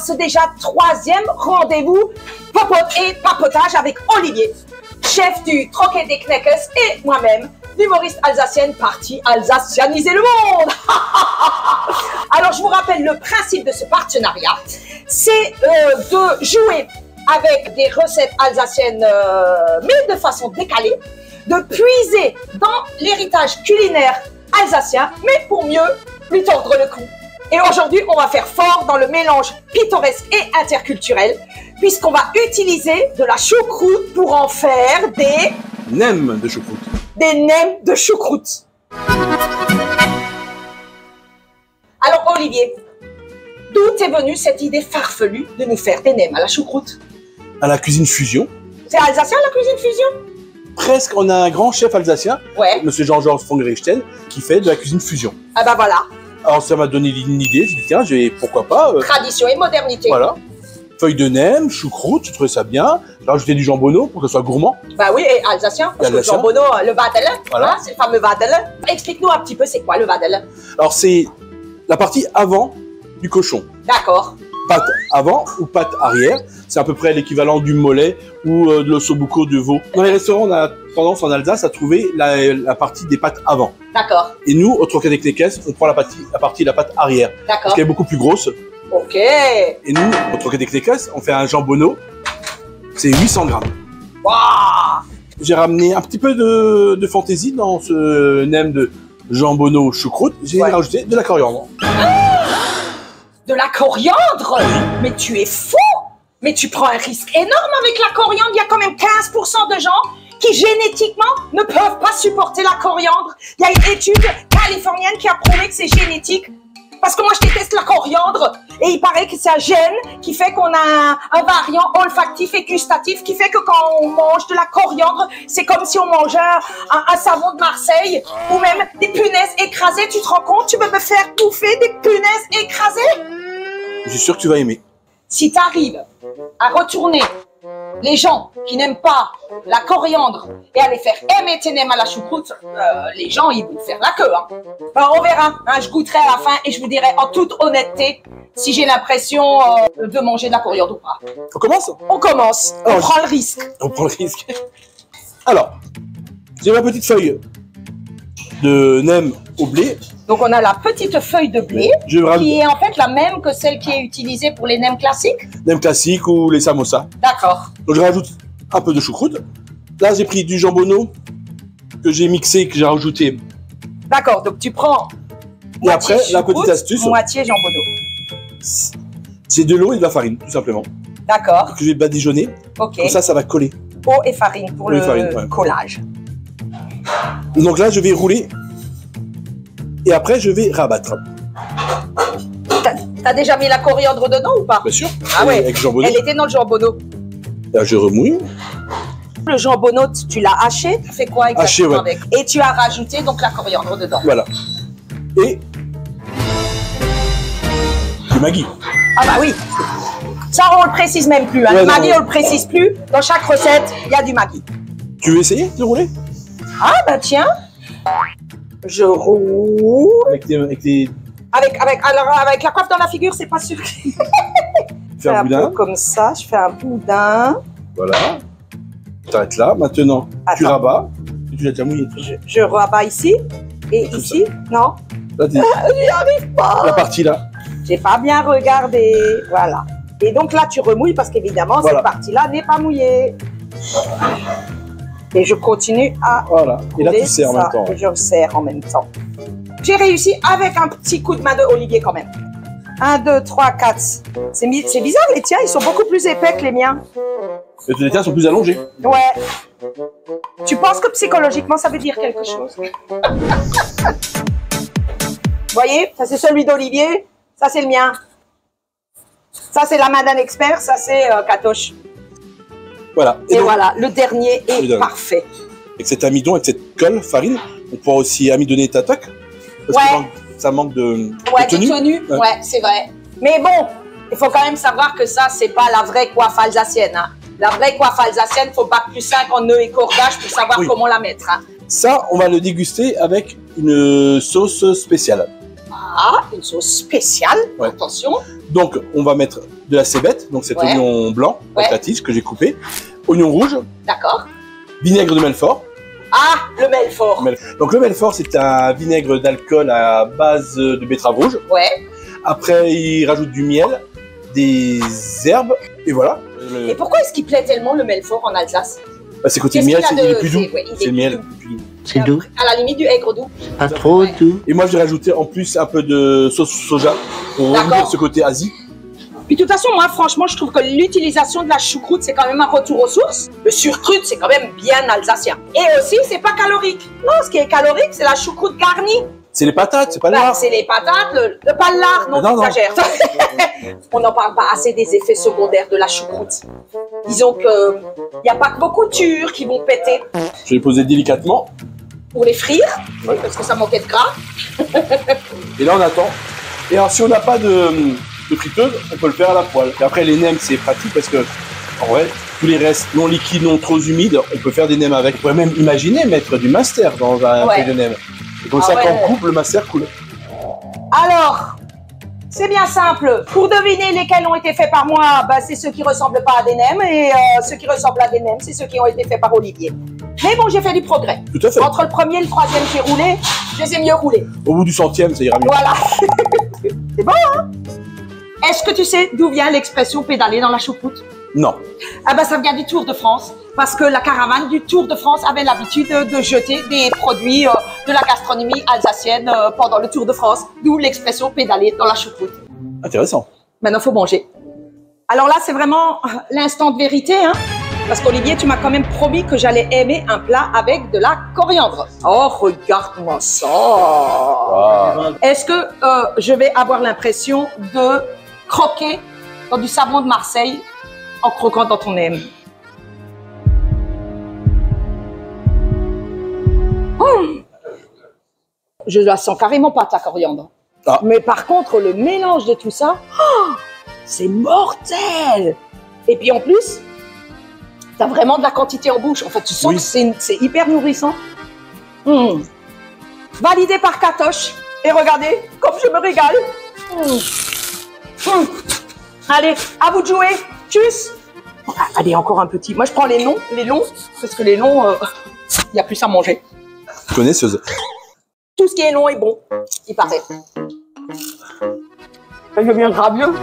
ce déjà 3e rendez-vous popote et papotage avec Olivier, chef du Troquet des Kneckers, et moi-même, l'humoriste alsacienne partie alsacianiser le monde. Alors, je vous rappelle le principe de ce partenariat, c'est de jouer avec des recettes alsaciennes, mais de façon décalée, de puiser dans l'héritage culinaire alsacien, mais pour mieux lui tordre le cou. Et aujourd'hui, on va faire fort dans le mélange pittoresque et interculturel, puisqu'on va utiliser de la choucroute pour en faire des nems de choucroute. Des nems de choucroute. Alors Olivier, d'où est venue cette idée farfelue de nous faire des nems à la choucroute? À la cuisine fusion. C'est alsacien la cuisine fusion? Presque, on a un grand chef alsacien, ouais. Monsieur Jean-Georges von Richten, qui fait de la cuisine fusion. Ah bah voilà. Alors ça m'a donné une idée, j'ai dit tiens, pourquoi pas. Tradition et modernité. Voilà. Feuilles de nem, choucroute, je trouvais ça bien. J'ai rajouté du jambonneau pour que ce soit gourmand. Bah oui, et alsacien, parce que le jambonneau, le vadel, voilà. Hein, c'est le fameux vadel. Explique-nous un petit peu c'est quoi le vadel. Alors c'est la partie avant du cochon. D'accord. Pâte avant ou pâte arrière, c'est à peu près l'équivalent du mollet ou de l'ossobuco de veau. Dans les restaurants, on a tendance en Alsace à trouver la partie des pâtes avant. D'accord. Et nous, au Troquet des Kneckers, on prend la partie de la pâte arrière. D'accord. Parce qu'elle est beaucoup plus grosse. Ok. Et nous, au Troquet des Kneckers, on fait un jambonneau, c'est 800 grammes. Waouh. J'ai ramené un petit peu de fantaisie dans ce nem de jambonneau choucroute. J'ai rajouté de la coriandre. De la coriandre? Mais tu es fou! Mais tu prends un risque énorme avec la coriandre. Il y a quand même 15% de gens qui génétiquement ne peuvent pas supporter la coriandre. Il y a une étude californienne qui a prouvé que c'est génétique. Parce que moi, je déteste la coriandre. Et il paraît que c'est un gène qui fait qu'on a un variant olfactif et gustatif qui fait que quand on mange de la coriandre, c'est comme si on mangeait un savon de Marseille ou même des punaises écrasées. Tu te rends compte? Tu peux me faire bouffer des punaises écrasées? Je suis sûr que tu vas aimer. Si tu arrives à retourner les gens qui n'aiment pas la coriandre et à les faire aimer tes nems à la choucroute, les gens, ils vont faire la queue. Hein. Alors, on verra. Hein, je goûterai à la fin et je vous dirai en toute honnêteté si j'ai l'impression de manger de la coriandre ou pas. On commence? On commence. On prend le risque. On prend le risque. Alors, j'ai ma petite feuille de nem au blé. Donc, on a la petite feuille de blé qui est en fait la même que celle qui est utilisée pour les nems classiques. Nem classiques ou les samosas. D'accord. Donc, je rajoute un peu de choucroute. Là, j'ai pris du jambonneau que j'ai mixé, que j'ai rajouté. D'accord. Donc, tu prends et après, la petite astuce. Moitié jambonneau. C'est de l'eau et de la farine, tout simplement. D'accord. Que je vais badigeonner. Ok. Comme ça va coller. Eau et farine pour le collage. Donc là, je vais rouler. Et après, je vais rabattre. T'as déjà mis la coriandre dedans ou pas? Bien sûr. Ah ouais. Avec le jambonneau. Elle était dans le jambonneau. Là, je remouille. Le jambonneau, tu l'as haché. Tu fais quoi exactement avec? Et tu as rajouté donc la coriandre dedans. Voilà. Et du Maggi. Ah bah oui. Ça, on le précise même plus. Hein. Le Maggi, on le précise plus. Dans chaque recette, il y a du Maggi. Tu veux essayer de rouler? Ah bah tiens. Je roule. Avec la coiffe dans la figure, c'est pas sûr. Fais un boudin. Peu comme ça, je fais un boudin. Voilà. Tu t'arrêtes là. Maintenant, tu rabats. Tu l'as déjà mouillé. Je rabats ici. Et comme ici, ça. Non. Là, j'y arrive pas. La partie là. J'ai pas bien regardé. Voilà. Et donc là, tu remouilles parce qu'évidemment, cette partie-là n'est pas mouillée. Et je continue à. Voilà. Et là, tu serres en même temps. Et je resserre en même temps. J'ai réussi avec un petit coup de main de Olivier quand même. 1, 2, 3, 4. C'est bizarre, les tiens, ils sont beaucoup plus épais que les miens. Les tiens sont plus allongés. Ouais. Tu penses que psychologiquement, ça veut dire quelque chose? Vous voyez, ça c'est celui d'Olivier, ça c'est le mien. Ça c'est la main d'un expert, ça c'est Katoche. Voilà. Et donc, voilà, le dernier est parfait. Avec cet amidon, avec cette colle, farine, on pourra aussi amidonner ta toque. Parce que ça manque de tenue. Ouais, c'est vrai. Mais bon, il faut quand même savoir que ça, c'est pas la vraie coiffe alsacienne. Hein. La vraie coiffe alsacienne, il faut bac plus 5 en nœud et cordage pour savoir comment la mettre. Hein. Ça, on va le déguster avec une sauce spéciale. Ah, une sauce spéciale, Ouais. attention. Donc, on va mettre de la cébette, donc cet Ouais. oignon blanc, Ouais. avec la tige que j'ai coupé. Oignon rouge, D'accord. vinaigre de Melfort. Ah, le Melfort. Donc, le Melfort, c'est un vinaigre d'alcool à base de betterave rouge. Ouais. Après, il rajoute du miel, des herbes, et voilà. Et pourquoi est-ce qu'il plaît tellement le Melfort en Alsace? Bah, c'est côté Qu'est-ce miel, qu'il a il de- est plus doux. ouais, il est C'est le plus miel. doux. plus doux. C'est doux, À la limite du aigre doux. pas trop Ouais. doux. Et moi, je vais rajouter en plus un peu de sauce soja pour D'accord. revenir ce côté Asie. Puis de toute façon, moi, franchement, je trouve que l'utilisation de la choucroute, c'est quand même un retour aux sources. Le surcrute, c'est quand même bien alsacien. Et aussi, c'est pas calorique. Non, ce qui est calorique, c'est la choucroute garnie. C'est les patates, c'est pas Bah, l'art. c'est les patates, le pas de lard, non, Non, non. t'exagères. On n'en parle pas assez des effets secondaires de la choucroute. Disons que il n'y a pas que vos coutures qui vont péter Je vais les poser délicatement. pour les frire, parce que ça manquait de gras. Et là, on attend. Et alors, si on n'a pas de friteuse, on peut le faire à la poêle. Et après, les nems, c'est pratique parce que, en vrai, tous les restes non liquides, non trop humides, on peut faire des nems avec. On pourrait même imaginer mettre du master dans un Ouais. feuille de nem. Et comme Ah ça, ouais. quand on coupe, le master coule. Alors, c'est bien simple. Pour deviner lesquels ont été faits par moi, bah, c'est ceux qui ressemblent pas à des nems. Et ceux qui ressemblent à des nems, c'est ceux qui ont été faits par Olivier. Mais bon, j'ai fait du progrès. Tout à fait. Entre le premier et le troisième, j'ai roulé. Je les ai mieux roulés. Au bout du 100e, ça ira mieux. Voilà. C'est bon, hein? Est-ce que tu sais d'où vient l'expression pédaler dans la choucroute? Non. Ah ben, ça vient du Tour de France. Parce que la caravane du Tour de France avait l'habitude de jeter des produits de la gastronomie alsacienne pendant le Tour de France. D'où l'expression pédaler dans la choucroute. Intéressant. Maintenant, faut manger. Alors là, c'est vraiment l'instant de vérité, hein. Parce qu'Olivier, tu m'as quand même promis que j'allais aimer un plat avec de la coriandre. Oh, regarde-moi ça. Ah. Est-ce que je vais avoir l'impression de croquer dans du savon de Marseille en croquant dans ton aime? Je la sens carrément pas, ta coriandre. Ah. Mais par contre, le mélange de tout ça, c'est mortel. Et puis en plus, t'as vraiment de la quantité en bouche. En fait, tu sens Oui. que c'est hyper nourrissant. Validé par Katoche. Et regardez, comme je me régale. Allez, à vous de jouer. Tchuss. Ah, allez, encore un petit. Moi, je prends les longs, parce que les longs, il y a plus à manger. Connaisseuse. Tout ce qui est long est bon, il paraît. Ça devient gravieux.